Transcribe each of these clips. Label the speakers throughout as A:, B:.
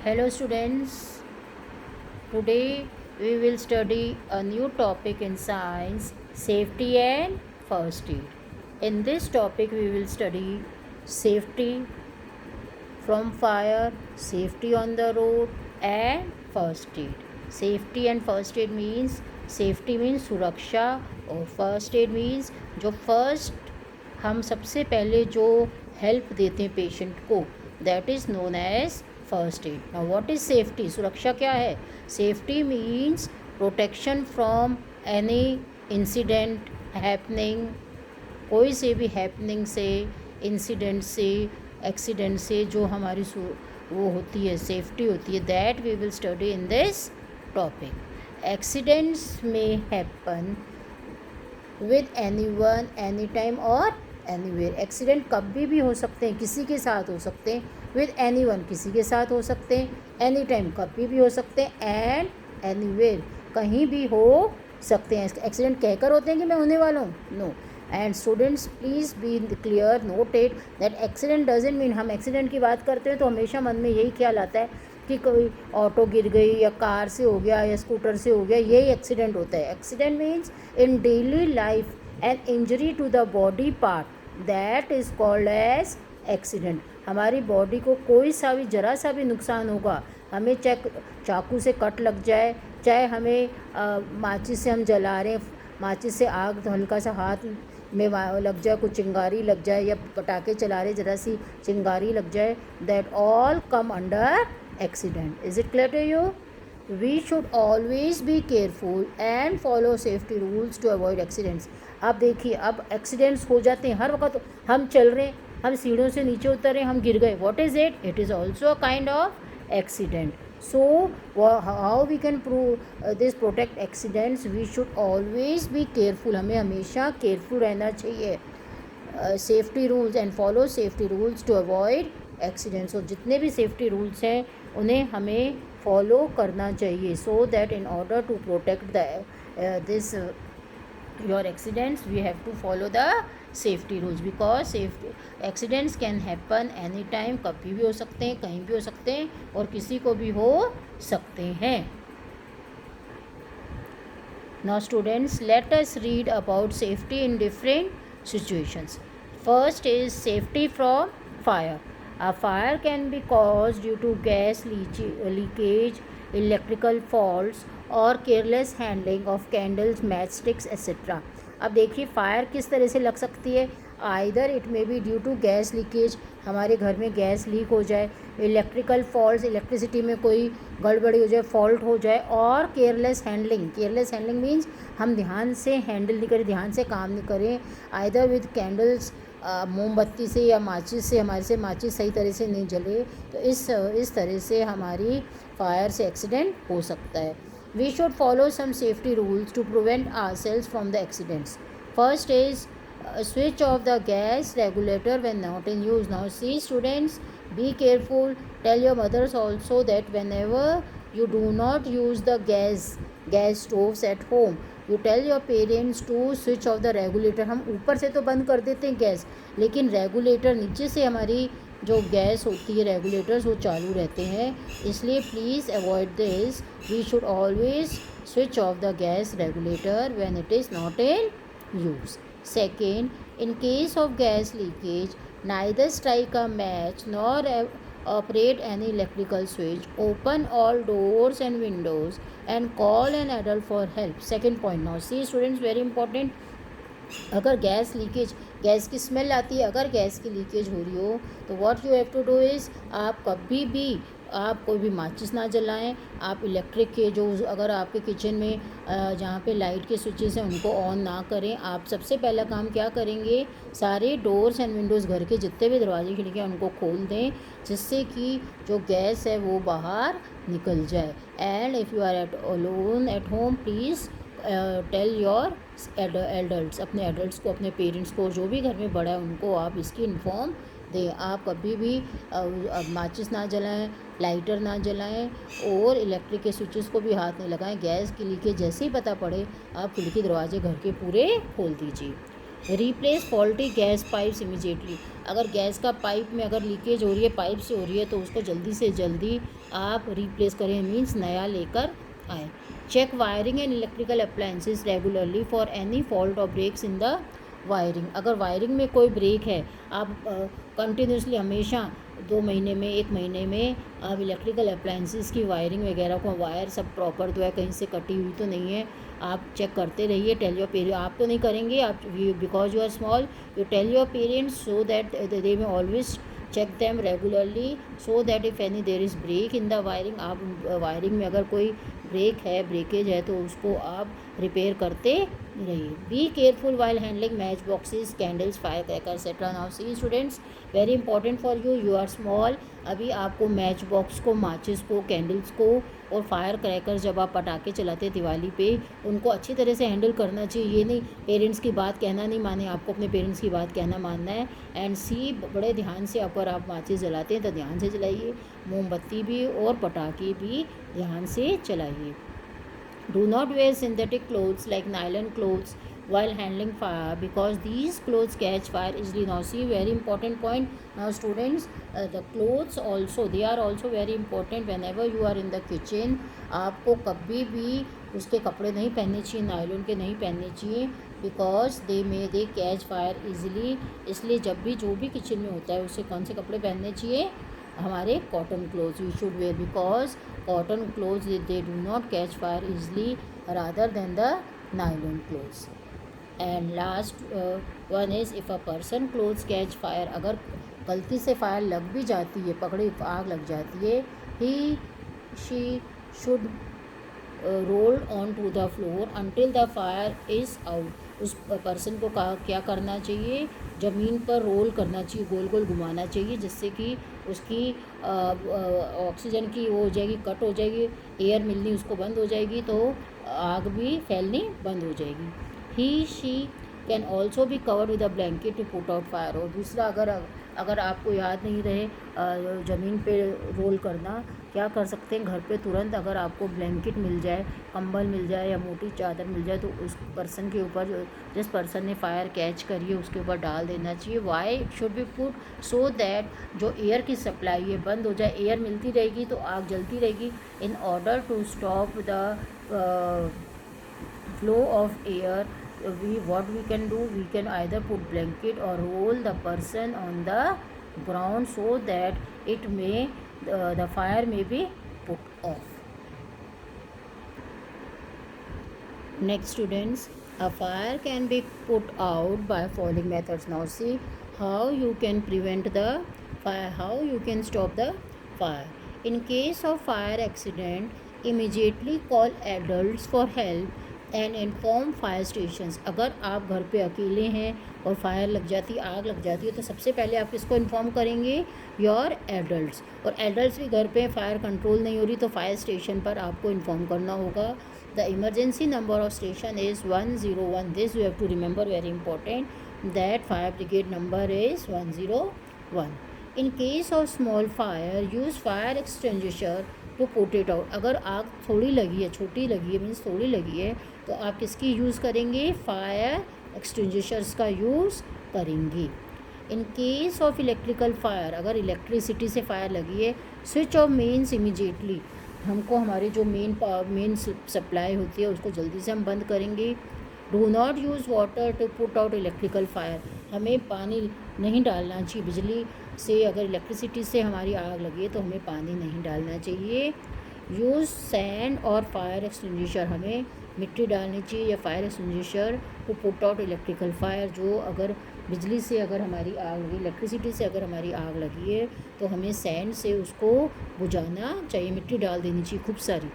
A: Hello students, today we will study a new topic in science, safety and first aid. In this topic we will study safety from fire, safety on the road and first aid. Safety and first aid means safety means सुरक्षा और first aid means जो first हम सबसे पहले जो help देते हैं patient को that is known as first aid. Now what is safety? सुरक्षा क्या है? Safety means protection from any incident happening, कोई से भी हैपनिंग से, इंसिडेंट से, एक्सीडेंट से जो हमारी वो होती है, सेफ्टी होती है, that we will study in this topic. Accidents में happen with anyone, any time और एनीवेयर. एक्सीडेंट कभी भी हो सकते हैं, किसी के साथ हो सकते हैं. विद एनी वन किसी के साथ हो सकते हैं. एनी टाइम कभी भी हो सकते हैं. एंड एनीवेयर कहीं भी हो सकते हैं. एक्सीडेंट कहकर होते हैं कि मैं होने वाला हूँ? No. And students please be clear, note it that accident doesn't mean, हम एक्सीडेंट की बात करते हैं तो हमेशा मन में यही ख्याल आता है कि कोई ऑटो गिर गई या कार से हो गया या स्कूटर से हो गया, यही एक्सीडेंट होता है. Accident means in daily life an injury to the body part, that is called as accident. हमारी बॉडी को कोई सा भी जरा सा भी नुकसान होगा, हमें चाहे चाकू से कट लग जाए, चाहे हमें माचिस से हम जला रहे हैं, माचिस से आग हल्का सा हाथ में लग जाए, कुछ चिंगारी लग जाए, या पटाखे चला रहे ज़रा सी चिंगारी लग जाए, that all come under accident. Is it clear to you? We should always be careful and follow safety rules to avoid accidents. अब देखिए, अब एक्सीडेंट्स हो जाते हैं हर वक्त. हम चल रहे हैं, हम सीढ़ियों से नीचे उतर रहे हैं, हम गिर गए, what is it? It is also a kind of accident. So how we can prove this protect accidents? We should always be careful. हमें हमेशा केयरफुल रहना चाहिए. Safety rules and follow safety rules to avoid accidents. और जितने भी safety rules हैं उन्हें हमें फॉलो करना चाहिए, so that in order to protect this your accidents we have to follow the safety rules, because safety accidents can happen anytime, कभी भी हो सकते हैं, कहीं भी हो सकते हैं और किसी को भी हो सकते हैं. Now students, let us read about safety in different situations. First is safety from fire. A fire can be caused due to gas leakage, electrical faults और careless handling of candles, match sticks etcetera. अब देखिए, fire किस तरह से लग सकती है. Either it may be due to gas leakage, हमारे घर में गैस लीक हो जाए, इलेक्ट्रिकल फॉल्ट, इलेक्ट्रिसिटी में कोई गड़बड़ी हो जाए, फॉल्ट हो जाए, और careless handling. Careless handling means हम ध्यान से हैंडल नहीं करें, ध्यान से काम नहीं करें. आइदर विद कैंडल्स, मोमबत्ती से या माचिस से, हमारे से माचिस सही तरह से नहीं जले, तो इस तरह से हमारी फायर से एक्सीडेंट हो सकता है. We should follow some safety rules to prevent ourselves from the accidents. First is switch off the gas regulator when not in use. Now see students, be careful. Tell your mothers also that whenever you do not use the gas stoves at home, you tell your parents to switch off the regulator. हम ऊपर से तो बंद कर देते हैं gas, लेकिन regulator नीचे से हमारी जो गैस होती है, रेगुलेटर्स, वो चालू रहते हैं, इसलिए please avoid this. We should always switch off the gas regulator when it is not in use. Second, in case of gas leakage, neither strike a match nor operate any electrical switch. Open all doors and windows and call an adult for help. Second point. Now see students, very important. अगर gas leakage, gas की smell आती है, अगर gas की leakage हो रही हो, तो what you have to do is, आप कभी भी, आप कोई भी माचिस ना जलाएं. आप इलेक्ट्रिक के जो, अगर आपके किचन में जहाँ पे लाइट के स्विचेस हैं उनको ऑन ना करें. आप सबसे पहला काम क्या करेंगे, सारे डोर्स एंड विंडोज़, घर के जितने भी दरवाजे खिड़कियाँ उनको खोल दें, जिससे कि जो गैस है वो बाहर निकल जाए. And if you are at alone at home, please tell your adults, अपने एडल्ट्स को, अपने पेरेंट्स को, जो भी घर में बड़ा है उनको आप इसकी इन्फॉर्म दें. आप कभी भी माचिस ना जलाएं, लाइटर ना जलाएं, और इलेक्ट्रिक के स्विचेस को भी हाथ नहीं लगाएं. गैस की लीकेज जैसे ही पता पड़े, आप खिड़की दरवाजे घर के पूरे खोल दीजिए. Replace faulty gas pipes immediately. अगर गैस का पाइप में अगर लीकेज हो रही है, पाइप से हो रही है, तो उसको जल्दी से जल्दी आप रिप्लेस करें, मीन्स नया लेकर आए। Check wiring and electrical appliances regularly for any fault और ब्रेक्स इन द वायरिंग। अगर वायरिंग में कोई ब्रेक है, आप कंटिन्यूसली हमेशा 2 महीने में, 1 महीने में आप इलेक्ट्रिकल अप्लायंसेस की वायरिंग वगैरह को, वायर सब प्रॉपर तो है, कहीं से कटी हुई तो नहीं है, आप चेक करते रहिए। टेल योर पेरेंट्स, आप तो नहीं करेंगे, आप because you are small, you tell your parents so that they may always check them regularly, so that if any there is break in the wiring, आप वायरिंग में अगर कोई ब्रेक है, ब्रेकेज है, तो उसको आप रिपेयर करते रहिए। Be careful while handling match boxes, candles, fire cracker etcetera. Now see students, very important for you, you are small, अभी आपको मैच बॉक्स को, माचिस को, कैंडल्स को और फायर क्रैकर जब आप पटाखे चलाते दिवाली पे, उनको अच्छी तरह से हैंडल करना चाहिए। ये नहीं पेरेंट्स की बात कहना नहीं माने, आपको अपने पेरेंट्स की बात कहना मानना है। एंड सी, बड़े ध्यान से अगर आप माचिस जलाते हैं तो ध्यान से जलाइए, मोमबत्ती भी और पटाखे भी ध्यान से चलाइए। Do not wear synthetic clothes like nylon clothes while handling fire, because these clothes catch fire easily. Now see, very important point. Now students, the clothes also, they are also very important. Whenever you are in the kitchen, आपको कभी भी उसके कपड़े नहीं पहनने चाहिए, nylon के नहीं पहनने चाहिए, because they catch fire easily. इसलिए जब भी जो भी किचन में होता है, उससे कौन से कपड़े पहनने चाहिए, हमारे cotton clothes you should wear, because cotton clothes they do not catch fire easily rather than the nylon clothes. And last one is, if a person clothes catch fire, अगर गलती से फायर लग भी जाती है, पकड़ी आग लग जाती है, he she should roll on to the floor until the fire is out. उस पर्सन को क्या करना चाहिए, ज़मीन पर रोल करना चाहिए, गोल गोल घुमाना चाहिए, जिससे कि उसकी ऑक्सीजन की वो हो जाएगी, कट हो जाएगी, एयर मिलनी उसको बंद हो जाएगी, तो आग भी फैलनी बंद हो जाएगी। He she can also be covered with a blanket to put out fire. और दूसरा, अगर आपको याद नहीं रहे ज़मीन पे रोल करना, क्या कर सकते हैं, घर पे तुरंत अगर आपको ब्लैंकेट मिल जाए, कंबल मिल जाए या मोटी चादर मिल जाए, तो उस पर्सन के ऊपर, जिस पर्सन ने फायर कैच करी है, उसके ऊपर डाल देना चाहिए। Why it should be put, so that जो एयर की सप्लाई है बंद हो जाए, एयर मिलती रहेगी तो आग जलती रहेगी। In order to stop the flow of air, what we can do, we can either put blanket or roll the person on the ground, so that it may the fire may be put off. Next students, a fire can be put out by following methods. Now see how you can prevent the fire, how you can stop the fire. In case of fire accident, immediately call adults for help and inform fire stations. अगर आप घर पे अकेले हैं और fire लग जाती, आग लग जाती है, तो सबसे पहले आप किसको इन्फॉर्म करेंगे, योर एडल्ट्स। और एडल्ट्स भी घर पे फायर कंट्रोल नहीं हो रही, तो फायर स्टेशन पर आपको इन्फॉर्म करना होगा। The emergency number of station is 101। This you have to remember, very important, that fire brigade number is 101। In case of small fire, use fire extinguisher to put it out. अगर आग थोड़ी लगी है, छोटी लगी है, मीन्स थोड़ी लगी है, तो आप किसकी यूज़ करेंगे, फायर एक्सटिंग्विशर्स का यूज़ करेंगे। इन केस ऑफ इलेक्ट्रिकल फायर, अगर इलेक्ट्रिसिटी से फायर लगी है, स्विच ऑफ मेन्स इमीडिएटली। हमको हमारी जो मेन सप्लाई होती है उसको जल्दी से हम बंद करेंगे। Do not use water to put out electrical fire. हमें पानी नहीं डालना चाहिए, बिजली से अगर इलेक्ट्रिसिटी से हमारी आग लगी तो हमें पानी नहीं डालना चाहिए। यूज़ सैंड और फायर एक्सटिंग्विशर, हमें मिट्टी डालनी चाहिए या fire extinguisher to put out electrical fire. जो अगर बिजली से अगर हमारी आग लगी, इलेक्ट्रिसिटी से अगर हमारी आग लगी है, तो हमें सैंड से उसको बुझाना चाहिए, मिट्टी डाल देनी चाहिए खूब सारी।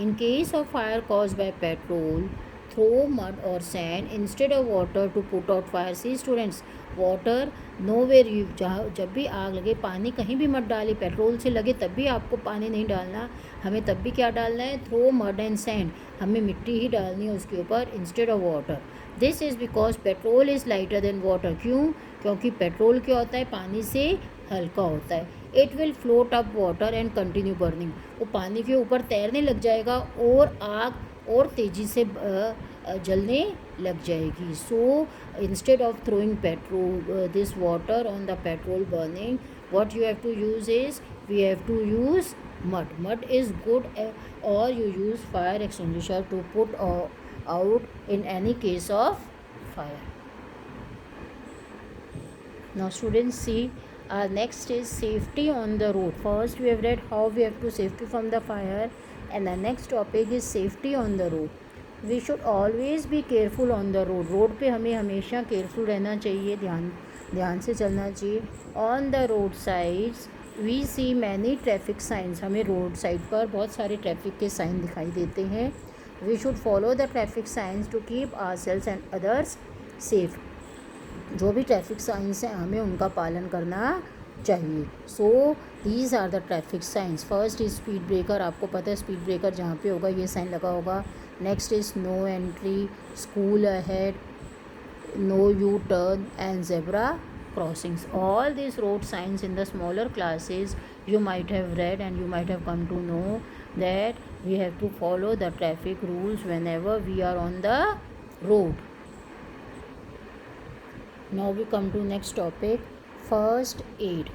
A: In case of fire caused by petrol, throw mud और sand instead of water to put out fire. See students, water nowhere you, जहाँ जब भी आग लगे पानी कहीं भी मत डालिए। पेट्रोल से लगे तब भी आपको पानी नहीं डालना, हमें तब भी क्या डालना है, थ्रो मड एंड सैंड, हमें मिट्टी ही डालनी है उसके ऊपर instead of water. This is because petrol is lighter than water. क्यों, क्योंकि पेट्रोल क्या होता है, पानी से हल्का होता है। It will float up water and continue burning, वो पानी के ऊपर तैरने लग जाएगा और आग और तेज़ी से जलने लग जाएगी. सो instead of throwing petrol this water on the petrol burning, what you have to use is, we have to use mud is good, or you use fire extinguisher to put out in any case of fire. Now students, see, our next is safety on the road. First we have read how we have to safety from the fire, and the next topic is safety on the road. We should always be careful on the road. Road पे हमें हमेशा careful रहना चाहिए, ध्यान से चलना चाहिए. On the road sides we see many traffic signs. हमें रोड साइड पर बहुत सारे ट्रैफिक के साइन दिखाई देते हैं. We should follow the traffic signs to keep ourselves and others safe. जो भी ट्रैफिक साइंस हैं हमें उनका पालन करना चाहिए. So these are the traffic signs. First is speed breaker. आपको पता है स्पीड ब्रेकर जहाँ पे होगा ये साइन लगा होगा. Next is no entry, school ahead, no U turn and zebra crossings. All these road signs in the smaller classes you might have read, and you might have come to know that we have to follow the traffic rules whenever we are on the road. Now we come to next topic, first aid.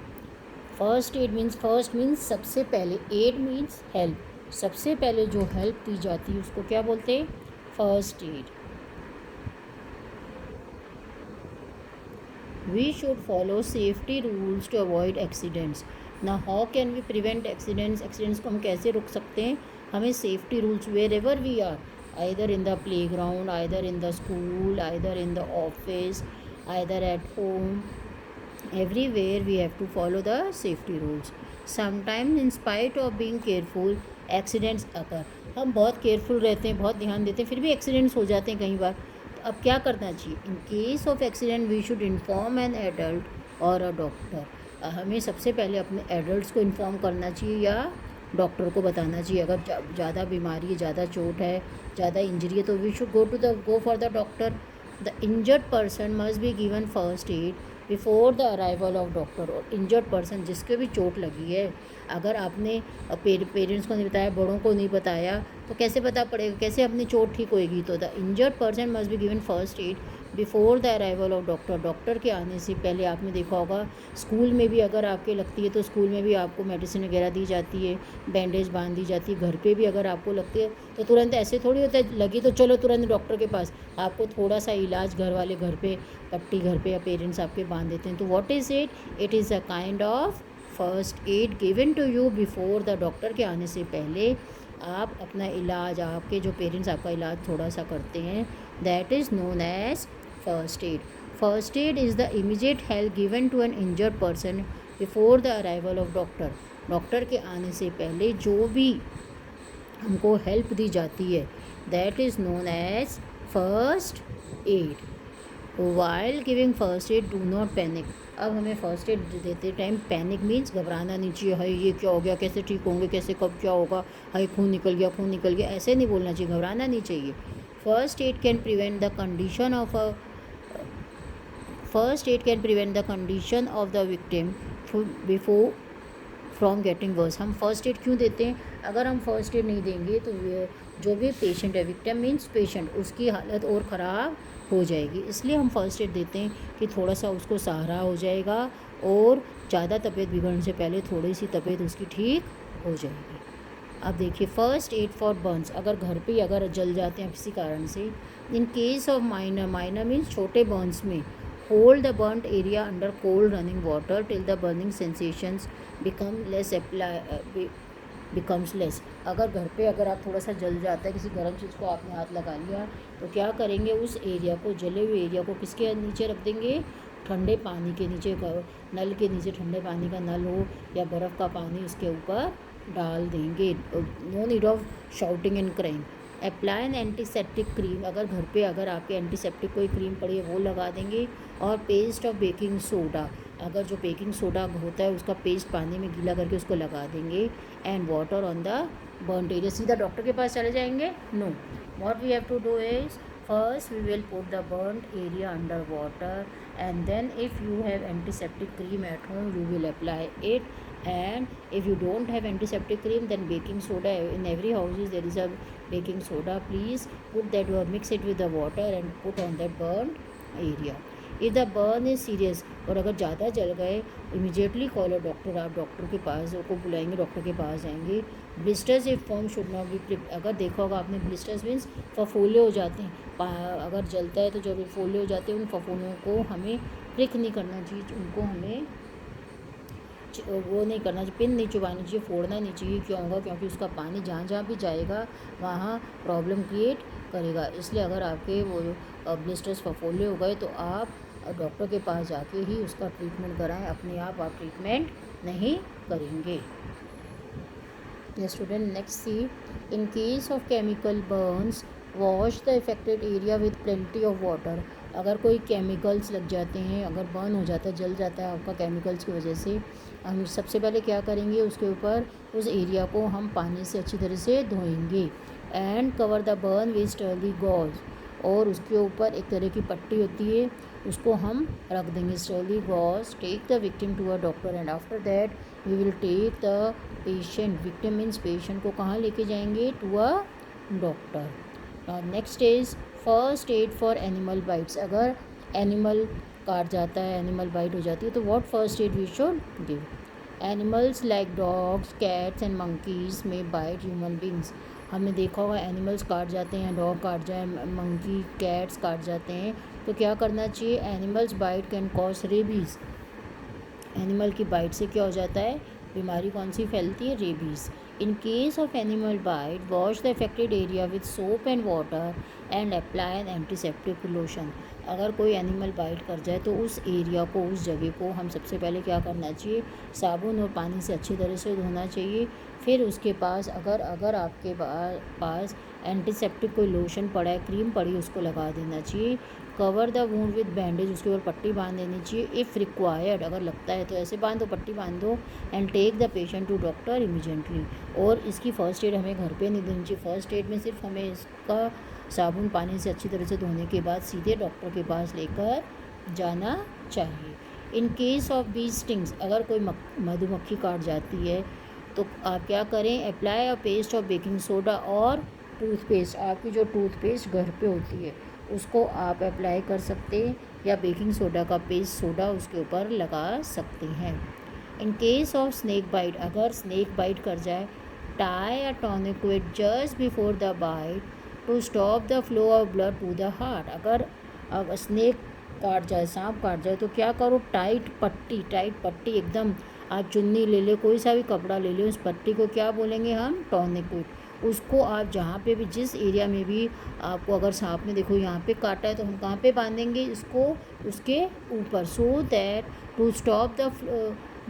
A: First aid means, first means सबसे पहले, aid means help. सबसे पहले जो help दी जाती है उसको क्या बोलते हैं? first aid. We should follow safety rules to avoid accidents. Now how can we prevent accidents? Accidents को हम कैसे रुक सकते हैं? हमें safety rules wherever we are, either in the playground, either in the school, either in the office, either at home, everywhere we have to follow the safety rules. Sometimes in spite of being careful, accidents occur. हम बहुत careful रहते हैं, बहुत ध्यान देते हैं, फिर भी एक्सीडेंट्स हो जाते हैं कई बार. अब क्या करना चाहिए? In case of accident we should inform an adult और अ डॉक्टर. हमें सबसे पहले अपने एडल्ट्स को इन्फॉर्म करना चाहिए या डॉक्टर को बताना चाहिए. अगर ज़्यादा बीमारी है, ज़्यादा चोट है, ज़्यादा इंजरी है, तो we should go for the doctor. The injured person must be given first aid before the arrival of doctor. और इंजर्ड पर्सन जिसके भी चोट लगी है, अगर आपने पेरेंट्स को नहीं बताया, बड़ों को नहीं बताया, तो कैसे पता पड़ेगा, कैसे अपनी चोट ठीक होएगी? तो the injured person must be given first aid before the arrival of doctor. Doctor के आने से पहले. आपने देखा होगा स्कूल में भी अगर आपके लगती है तो स्कूल में भी आपको मेडिसिन वगैरह दी जाती है, बैंडेज बांध दी जाती है. घर पे भी अगर आपको लगती है तो तुरंत ऐसे थोड़ी होता है लगी तो चलो तुरंत डॉक्टर के पास. आपको थोड़ा सा इलाज घर वाले घर पे, पट्टी घर पे या पेरेंट्स आपके बांध देते हैं. तो what is it? It is a kind of first aid given to you before the doctor के आने से पहले. आप अपना इलाज, आपके जो पेरेंट्स आपका इलाज थोड़ा सा करते हैं, that is known as first aid. First aid is the immediate help given to an injured person before the arrival of doctor. Doctor के आने से पहले जो भी हमको हेल्प दी जाती है, that is known as first aid. While giving first aid do not panic. अब हमें फर्स्ट एड देते टाइम पैनिक मीन्स घबराना नहीं चाहिए. हाय ये क्या हो गया, कैसे ठीक होंगे, कैसे कब क्या होगा, हाय खून निकल गया, ऐसे नहीं बोलना चाहिए, घबराना नहीं चाहिए. First aid can prevent the condition of the victim before from getting worse. हम फर्स्ट एड क्यों देते हैं? अगर हम फर्स्ट एड नहीं देंगे तो जो भी पेशेंट है, विक्टिम मीन्स पेशेंट, उसकी हालत और ख़राब हो जाएगी. इसलिए हम फर्स्ट एड देते हैं कि थोड़ा सा उसको सहारा हो जाएगा और ज़्यादा तबीयत बिगड़ने से पहले थोड़ी सी तबीयत उसकी ठीक हो जाएगी. अब देखिए फर्स्ट एड फॉर बर्न्स. अगर घर पे अगर जल जाते हैं किसी कारण से, इन केस ऑफ माइनर मीन्स छोटे बर्न्स में, hold the burned area under cold running water till the burning sensations becomes less. अगर घर पे अगर आप थोड़ा सा जल जाता है, किसी गर्म चीज़ को आपने हाथ लगा लिया, तो क्या करेंगे, उस एरिया को, जले हुए एरिया को किसके नीचे रख देंगे? ठंडे पानी के नीचे, नल के नीचे ठंडे पानी का नल हो या बर्फ़ का पानी उसके ऊपर डाल देंगे. No need of shouting and crying. Apply an antiseptic cream. अगर घर पे अगर आपके एंटीसेप्टिक कोई क्रीम पड़ी है वो लगा देंगे. और पेस्ट ऑफ बेकिंग सोडा. अगर जो बेकिंग सोडा होता है उसका पेस्ट पानी में गीला करके उसको लगा देंगे. And water on the burned area. सीधा डॉक्टर के पास चले जाएंगे? No. What we have to do is, first we will put the burnt area under water, and then if you have antiseptic cream at home you will apply it, And if you don't have antiseptic cream, then baking soda, in every houses there is a baking soda. Please put that or mix it with the water and put on that burned area. if the burn is serious, और अगर ज़्यादा जल गए, immediately call a doctor. आप doctor के पास को बुलाएंगे, doctor के पास जाएंगे. Blisters if form should not be prep. अगर देखा होगा आपने, ब्लिस्टर्स मीन्स फफोले हो जाते हैं. अगर जलता है तो जब फफोले हो जाते हैं, उन फफोलों को हमें प्रिक नहीं करना चाहिए, उनको हमें वो नहीं करना चाहिए, पिन नहीं चुबानी चाहिए, फोड़ना नहीं चाहिए. क्यों होगा? क्योंकि उसका पानी जहाँ जहाँ भी जाएगा वहाँ प्रॉब्लम क्रिएट करेगा. इसलिए अगर आपके वो ब्लिस्टर्स फफोले हो गए तो आप डॉक्टर के पास जाके ही उसका ट्रीटमेंट कराएं. अपने आप ट्रीटमेंट नहीं करेंगे. Student next see, in case of chemical burns wash the affected area with plenty of water. अगर कोई केमिकल्स लग जाते हैं, अगर बर्न हो जाता है, जल जाता है आपका केमिकल्स की वजह से, हम सबसे पहले क्या करेंगे, उसके ऊपर उस एरिया को हम पानी से अच्छी तरह से धोएंगे. And cover the burn with sterile gauze. और उसके ऊपर एक तरह की पट्टी होती है, उसको हम रख देंगे, sterile gauze. Take the victim to a doctor and after that we will take the patient. Victim means patient को कहाँ लेके जाएंगे? To a doctor. Next is first aid for animal bites. अगर एनिमल काट जाता है, एनिमल बाइट हो जाती है, तो what first aid we should give? Animals like dogs, cats and monkeys may bite human beings. हमने देखा होगा एनिमल्स काट जाते हैं, डॉग काट जाए, मंकी, कैट्स काट जाते हैं, तो क्या करना चाहिए? Animals bite can cause rabies. Animal की बाइट से क्या हो जाता है? बीमारी कौन सी फैलती है? Rabies. In case of animal bite wash the affected area with soap and water and apply an antiseptic lotion. अगर कोई एनिमल बाइट कर जाए तो उस एरिया को, उस जगह को हम सबसे पहले क्या करना चाहिए? साबुन और पानी से अच्छी तरह से धोना चाहिए. फिर उसके पास अगर आपके पास एंटीसेप्टिक कोई लोशन पड़ा है, क्रीम पड़ी, उसको लगा देना चाहिए. Cover the wound with bandage. उसके ऊपर पट्टी बांध देनी चाहिए. इफ़ रिक्वायर्ड, अगर लगता है तो ऐसे बांध दो, पट्टी बांध दो. And take the patient to doctor immediately. और इसकी फ़र्स्ट एड हमें घर पे नहीं देनी चाहिए. फ़र्स्ट एड में सिर्फ हमें इसका साबुन पानी से अच्छी तरह से धोने के बाद सीधे डॉक्टर के पास लेकर जाना चाहिए. In case of bee stings, अगर कोई मधुमक्खी काट जाती है तो आप क्या करें? Apply a paste of baking soda और टूथपेस्ट. आपकी जो टूथपेस्ट घर पे होती है उसको आप अप्लाई कर सकते हैं, या बेकिंग सोडा का पेस्ट सोडा उसके ऊपर लगा सकते हैं. In case of snake bite, अगर स्नेक बाइट कर जाए, tie a tourniquet just before the bite to stop the flow of blood to the heart. अगर स्नेक काट जाए, सांप काट जाए, तो क्या करो? टाइट पट्टी एकदम. आप चुन्नी ले ले, कोई सा भी कपड़ा ले ले, उस पट्टी को क्या बोलेंगे हम? टॉर्निक्वेट. उसको आप जहाँ पे भी, जिस एरिया में भी आपको, अगर सांप ने देखो यहाँ पे काटा है, तो हम कहाँ पे बांधेंगे इसको? उसके ऊपर. So that to stop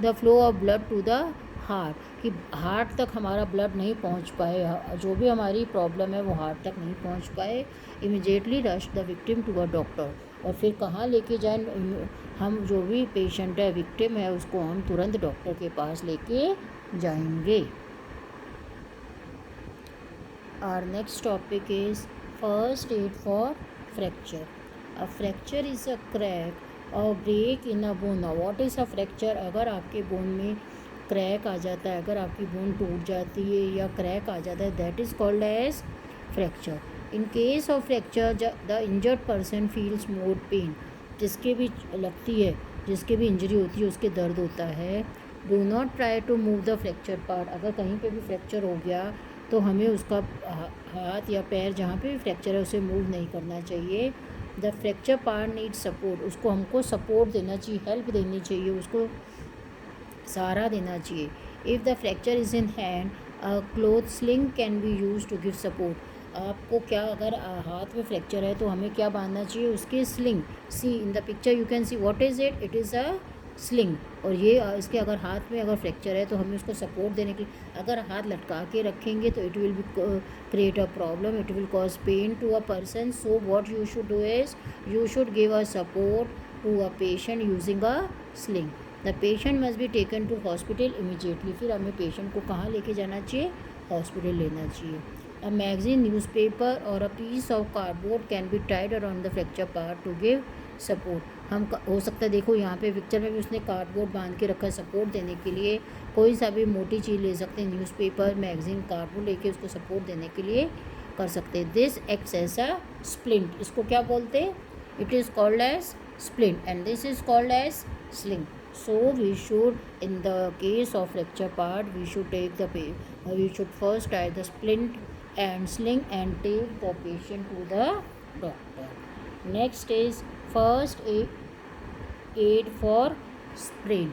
A: the flow of blood to the heart, कि हार्ट तक हमारा ब्लड नहीं पहुँच पाए, जो भी हमारी प्रॉब्लम है वो हार्ट तक नहीं पहुँच पाए. Immediately rush the victim to a doctor. और फिर कहाँ लेके जाएं? हम जो भी पेशेंट है, विक्टिम है, उसको हम तुरंत डॉक्टर के पास लेके जाएंगे. Our next topic is first aid for fracture. A fracture is a crack or break in a bone. Now, what is a fracture? अगर आपके बोन में क्रैक आ जाता है, अगर आपकी बोन टूट जाती है या क्रैक आ जाता है, that is called as fracture. In case of fracture the injured person feels more pain. जिसके भी लगती है, जिसके भी इंजरी होती है, उसके दर्द होता है. Do not try to move the fracture part. अगर कहीं पे भी फ्रैक्चर हो गया तो हमें उसका हाथ या पैर जहाँ पे भी फ्रैक्चर है उसे मूव नहीं करना चाहिए. The fracture part need support. उसको हमको सपोर्ट देना चाहिए, हेल्प देनी चाहिए, उसको सहारा देना चाहिए. If the fracture is in hand, a cloth sling can be use to give support. आपको क्या, अगर हाथ में फ्रैक्चर है तो हमें क्या बांधना चाहिए? उसकी sling. See in the picture you can see what is it? It is a sling. और ये इसके अगर हाथ में अगर फ्रैक्चर है तो हमें उसको सपोर्ट देने के लिए, अगर हाथ लटका के रखेंगे तो it will be create a problem, it will cause pain to a person. So what you should do is you should give a support to a patient using a sling. The patient must be taken to hospital immediately. फिर हमें patient को कहाँ लेके जाना चाहिए? Hospital लेना चाहिए. A magazine, newspaper or a piece of cardboard can be tied around the fracture part to give support. हो सकता है, देखो यहाँ पे पिक्चर में भी उसने कार्डबोर्ड बांध के रखा है सपोर्ट देने के लिए। कोई सा भी मोटी चीज़ ले सकते हैं, न्यूज़पेपर, मैगजीन, कार्डबोर्ड लेके उसको सपोर्ट देने के लिए कर सकते हैं। This acts as a splint, इसको क्या बोलते हैं? It is called as splint and this is called as sling. So we should, in the case of fracture part, we should first tie the splint and sling and take the patient to the doctor. Next is first aid for sprain.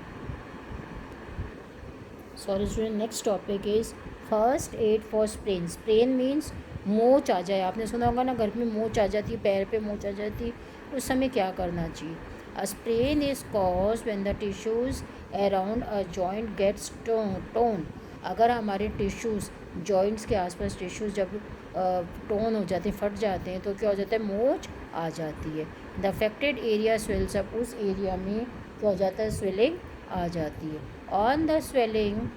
A: Sorry student, next topic is first aid for sprain. Sprain means मोच आ जाए, आपने सुना होगा ना, घर में मोच आ जाती है, पैर पे मोच आ जाती है, उस समय क्या करना चाहिए? A sprain is caused when the tissues around a joint gets torn. अगर हमारे टिश्यूज़, जॉइंट्स के आसपास टिश्यूज़ जब टोन हो जाते हैं, फट जाते हैं, तो क्या हो जाता है? मोच आ जाती है. The affected area swells up, उस एरिया में क्या हो जाता है? स्वेलिंग आ जाती है. ऑन द स्वेलिंग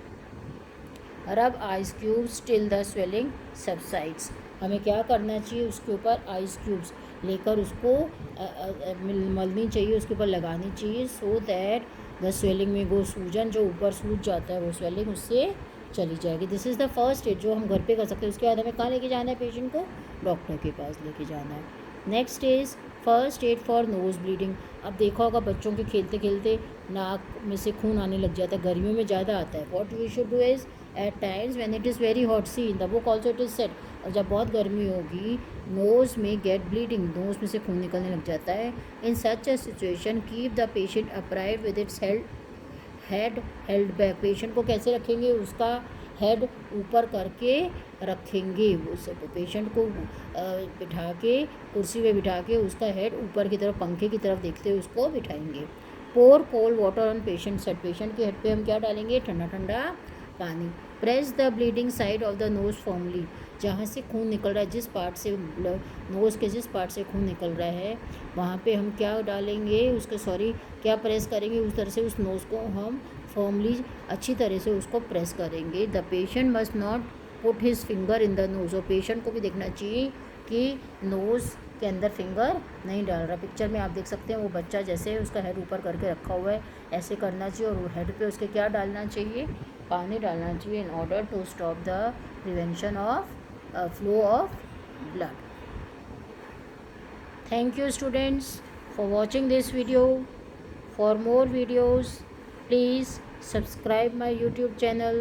A: रब ice cubes till the swelling subsides. हमें क्या करना चाहिए? उसके ऊपर आइस क्यूब्स लेकर उसको मलनी चाहिए, उसके ऊपर लगानी चाहिए, सो दैट द स्वेलिंग में वो सूजन जो ऊपर सूज जाता है, वो स्वेलिंग उससे चली जाएगी. This is the first aid जो हम घर पे कर सकते हैं. उसके बाद हमें कहाँ लेके जाना है? पेशेंट को डॉक्टर के पास लेके जाना है. Next is first aid for nose bleeding. अब देखा होगा बच्चों के खेलते खेलते नाक में से खून आने लग जाता है, गर्मियों में ज़्यादा आता है. What we should do is at times when it is very hot, see in the book also it is said, और जब बहुत गर्मी होगी नोज़ में गेट ब्लीडिंग, नोज़ में से खून निकलने लग जाता है. In such a situation keep the patient upright with its head held back. Patient को कैसे रखेंगे? उसका हेड ऊपर करके रखेंगे. उस पेशेंट को बिठा के, कुर्सी पे बिठा के उसका हेड ऊपर की तरफ, पंखे की तरफ देखते हुए उसको बिठाएंगे. Pour cold water on patient head. Patient के हेड पे हम क्या डालेंगे? ठंडा ठंडा पानी. Press the bleeding side of the nose formally. जहाँ से खून निकल रहा है, जिस पार्ट से नोज़ के जिस पार्ट से खून निकल रहा है, वहाँ पे हम क्या डालेंगे? क्या प्रेस करेंगे? उस तरह से उस नोज़ को हम फॉर्मली, अच्छी तरह से उसको प्रेस करेंगे. The patient must not put his finger in the nose. और पेशेंट को भी देखना चाहिए कि नोज़ के अंदर फिंगर नहीं डाल रहा. पिक्चर में आप देख सकते हैं वो बच्चा जैसे उसका हेड ऊपर करके रखा हुआ है, ऐसे करना चाहिए. और वो हेड पे उसके क्या डालना चाहिए? पानी डालना चाहिए, in order to stop the prevention of flow of blood. Thank you students for watching this video. For more videos, please subscribe my YouTube channel.